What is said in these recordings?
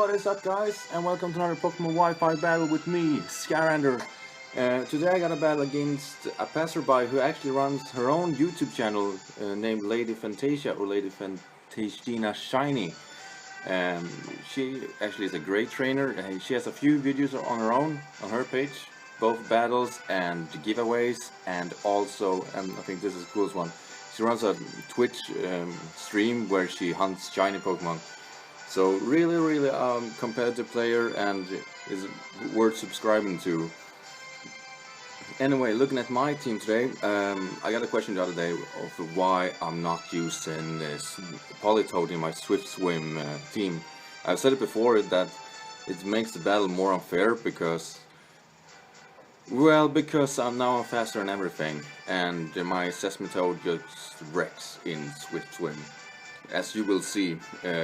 What is up, guys, and welcome to another Pokemon Wi-Fi battle with me, Skyrander. Today I got a battle against a passerby who actually runs her own YouTube channel named Lady Fhastishiny or Lady Fhastishiny. She actually is a great trainer, and she has a few videos on her own, on her page, both battles and giveaways, and also, and I think this is the coolest one, she runs a Twitch stream where she hunts shiny Pokemon. So really competitive player and is worth subscribing to. Anyway, looking at my team today, I got a question the other day of why I'm not using this Politoed in my Swift Swim team. I've said it before that it makes the battle more unfair because, well, because I'm now faster than everything, and my Seismitoad just wrecks in Swift Swim. As you will see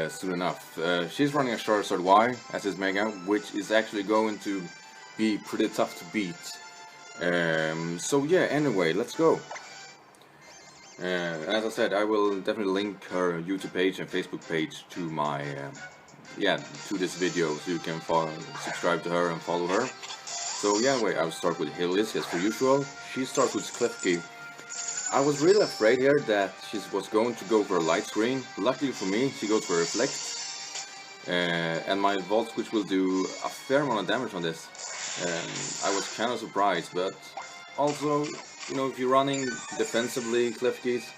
soon enough. She's running a Charizard Y as his Mega, which is actually going to be pretty tough to beat. So yeah, anyway, let's go. As I said, I will definitely link her YouTube page and Facebook page to my, to this video, so you can subscribe to her and follow her. So yeah, anyway, I'll start with Hillis as per usual. She starts with Klefki. I was really afraid here that she was going to go for a light screen. Luckily for me, she goes for a reflect. And my Volt Switch will do a fair amount of damage on this. I was kind of surprised, but also, you know, if you're running defensively Klefkis,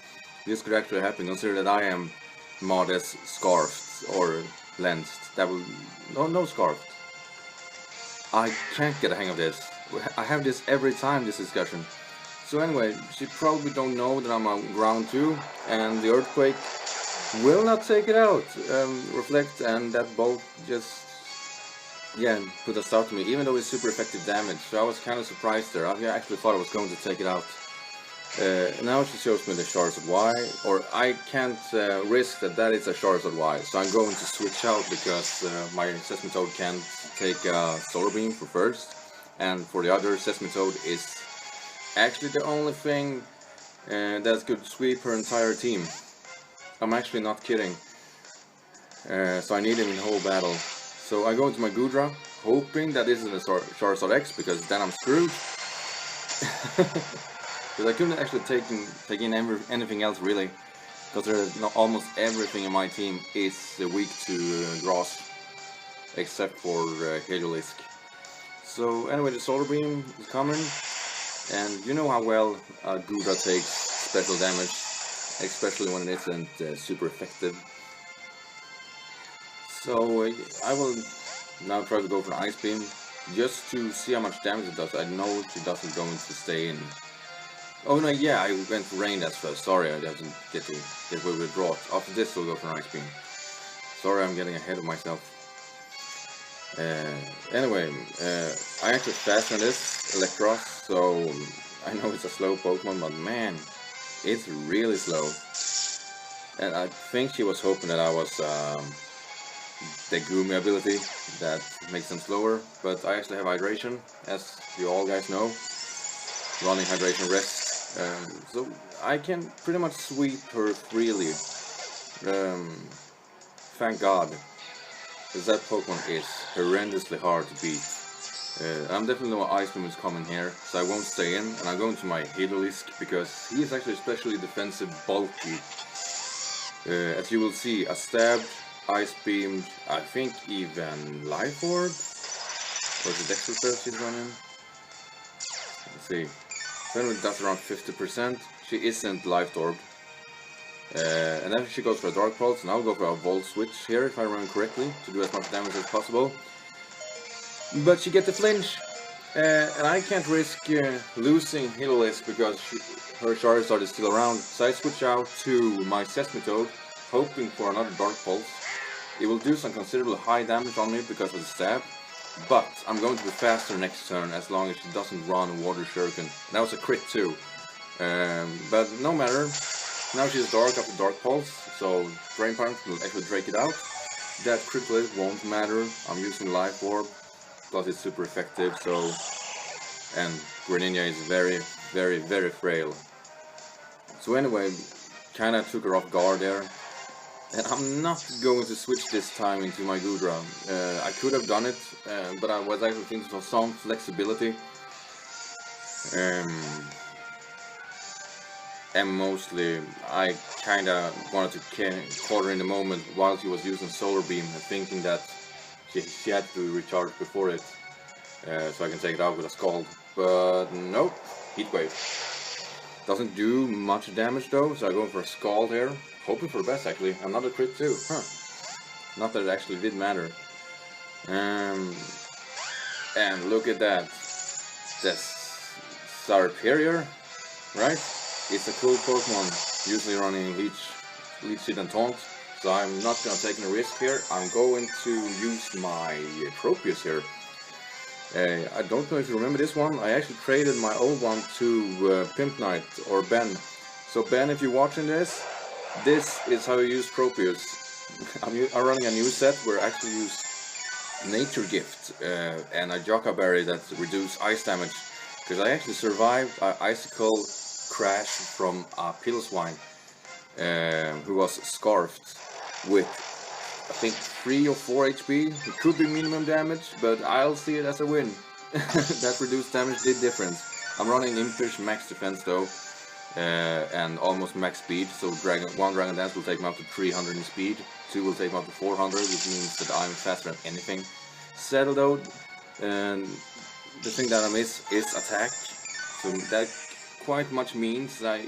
this could actually happen. Consider that I am mod as Scarfed or Lensed. That will... No Scarfed. I can't get a hang of this. I have this every time, this discussion. So anyway, she probably don't know that I'm on ground 2, and the Earthquake will not take it out. Reflect, and that bolt just, put a stop to me, even though it's super effective damage. So I was kind of surprised there. I actually thought I was going to take it out. Now she shows me the Charizard Y, or I can't risk that is a Charizard Y. So I'm going to switch out because my Seismitoad can't take Solar Beam for first, and for the other, Seismitoad is actually the only thing that could sweep her entire team. I'm actually not kidding. So I need him in the whole battle. So I go into my Goodra, hoping that this isn't a Charizard X, because then I'm screwed. Because I couldn't actually take in anything else really. Because almost everything in my team is weak to grass, except for Heliolisk. So anyway, the Solar Beam is coming. And you know how well Goodra takes special damage, especially when it isn't super effective. So I will now try to go for an Ice Beam, just to see how much damage it does. I know she doesn't going to stay in. Oh no, yeah, I went for Rain, that's first. Sorry, I didn't get away with Drought. After this we'll go for an Ice Beam. Sorry, I'm getting ahead of myself. Anyway, I actually faster this Electros, so I know it's a slow Pokemon, but man, it's really slow. And I think she was hoping that I was the Gumi ability that makes them slower, but I actually have Hydration, as you all guys know, running Hydration Rest, so I can pretty much sweep her freely. Thank God. Because that Pokemon is horrendously hard to beat. I'm definitely know Ice Beam is coming here, so I won't stay in, and I'm going to my Heliolisk because he is actually especially defensive bulky. As you will see, a Stab, Ice Beam, I think even Life Orb? Or is it Dexter Spell she's running? Let's see. Then that's around 50%. She isn't Life Orb. And then she goes for a Dark Pulse, and I'll go for a Volt Switch here, if I remember correctly, to do as much damage as possible. But she gets the flinch, and I can't risk losing Heliolisk because her Charizard is still around. So I switch out to my Seismitoad, hoping for another Dark Pulse. It will do some considerable high damage on me because of the Stab, but I'm going to be faster next turn as long as she doesn't run Water Shuriken. That was a crit too, but no matter. Now she's dark after Dark Pulse, so Drain Punch will actually drake it out. That critically won't matter. I'm using Life Orb, plus it's super effective, so... And Greninja is very frail. So anyway, kinda took her off guard there. And I'm not going to switch this time into my Gudra. I could have done it, but I was actually thinking for some flexibility. And mostly, I kinda wanted to caught her in the moment while she was using Solar Beam, thinking that she had to recharge before it, so I can take it out with a Scald. But nope, Heat Wave. Doesn't do much damage though, so I go for a Scald here. Hoping for the best actually. Another crit too, huh. Not that it actually did matter. And look at that. That's Serperior, right? It's a cool Pokemon, usually running Leech Seed and Taunt. So I'm not gonna take any risk here. I'm going to use my Tropius here. I don't know if you remember this one. I actually traded my old one to Pimp Knight or Ben. So Ben, if you're watching this is how you use Tropius. I'm running a new set where I actually use Nature Gift and a Joka Berry that reduce ice damage. Because I actually survived an Icicle crash from a Pilswine who was scarfed with I think 3 or 4 HP. It could be minimum damage, but I'll see it as a win. That reduced damage did difference. I'm running Impish max defense though, and almost max speed, so one Dragon Dance will take me up to 300 in speed, 2 will take me up to 400, which means that I'm faster than anything. Settle though, and the thing that I miss is attack, so that quite much means I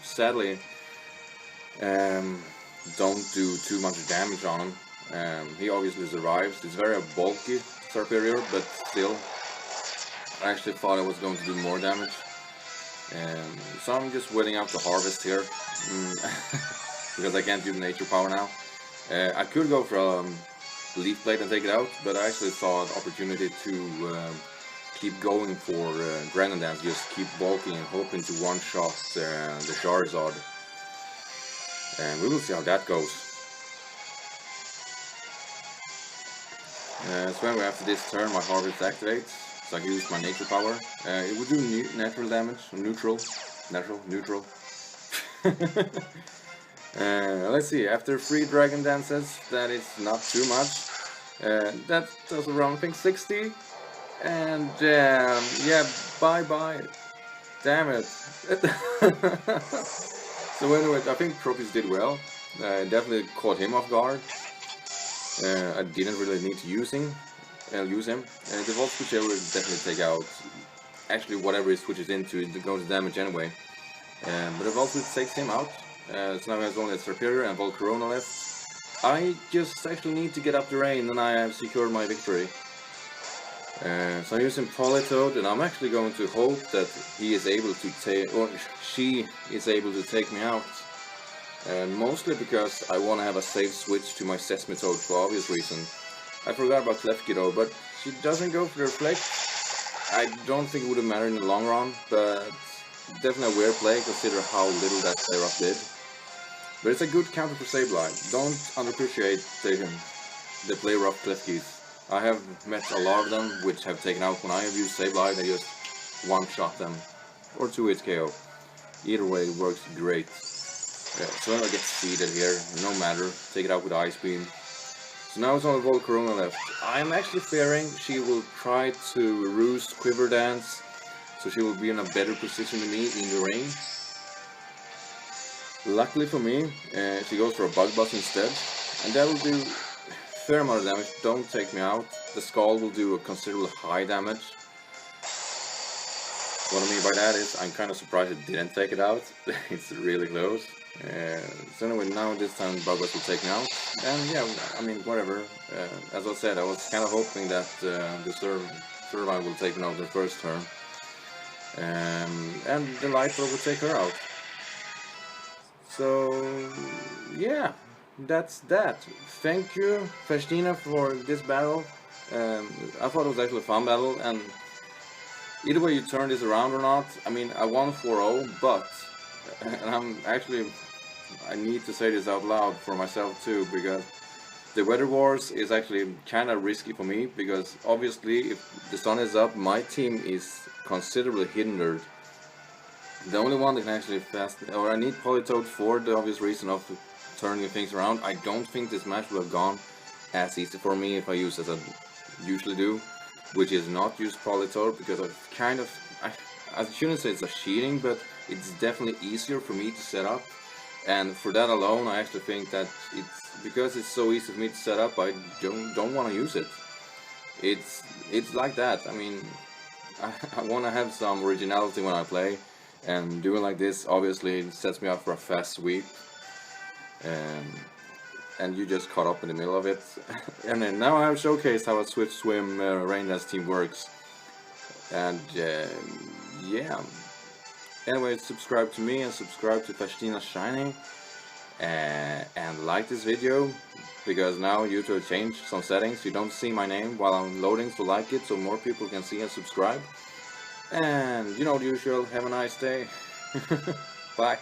sadly don't do too much damage on him. He obviously survives. It's very bulky Serperior, but still I actually thought I was going to do more damage. So I'm just waiting out the harvest here because I can't do the nature power now. I could go for Leaf Blade and take it out, but I actually saw an opportunity to keep going for Dragon Dance, just keep bulking and hoping to one-shot the Charizard. And we will see how that goes. So anyway, after this turn my harvest activates, so I can use my nature power. It will do natural damage, neutral. Let's see, after 3 Dragon Dances, that is not too much. That does around, I think, 60. And yeah, bye-bye. Damn it. So anyway, I think Tropius did well. Definitely caught him off guard. I didn't really need to use him. The Volt Switch will definitely take out actually whatever he switches into, it goes damage anyway. But the Volt Switch takes him out. So now he has only a Serperior and Volcarona left. I just actually need to get up the rain and I have secured my victory. So I'm using Politoed, and I'm actually going to hope that he is able to take, or she is able to take me out. Mostly because I want to have a safe switch to my Seismitoad for obvious reason. I forgot about Klefki though, but she doesn't go for the Reflect. I don't think it would have mattered in the long run, but definitely a weird play, consider how little that player up did. But it's a good counter for Sableye. Don't underappreciate the player up Klefkis. I have met a lot of them which have taken out when I have used Sableye, they just one-shot them, or 2-hit KO. Either way, it works great. So I get seeded here, no matter, take it out with Ice Beam. So now it's only Volcarona left. I'm actually fearing she will try to roost Quiver Dance, so she will be in a better position than me in the rain. Luckily for me, she goes for a Bug Buzz instead, and that will do fair amount of damage. Don't take me out. The Scald will do a considerable high damage. What I mean by that is I'm kind of surprised it didn't take it out. It's really close. So anyway, now this time Bug Buzz will take me out. And yeah, I mean, whatever. As I said, I was kind of hoping that the Servine will take me out the first turn. And the Light Orb will take her out. So yeah, that's that. Thank you, Fhastishiny, for this battle. I thought it was actually a fun battle, and either way you turn this around or not, I mean, I won 4-0, but, and I need to say this out loud for myself too, because the Weather Wars is actually kind of risky for me, because obviously if the sun is up, my team is considerably hindered. The only one that can actually I need Politoed for the obvious reason of turning things around. I don't think this match would have gone as easy for me if I use as I usually do, which is not use Polytor, because I shouldn't say it's a cheating, but it's definitely easier for me to set up, and for that alone I actually think that because it's so easy for me to set up, I don't want to use it. It's like that. I mean, I want to have some originality when I play, and doing like this obviously sets me up for a fast sweep, and you just caught up in the middle of it. And then now I've showcased how a Swift Swim rain dance team works, and yeah. Anyway, subscribe to me and subscribe to Fhastishiny, and like this video, because now YouTube changed some settings. You don't see my name while I'm loading, so like it so more people can see and subscribe. And you know the usual, have a nice day. Bye.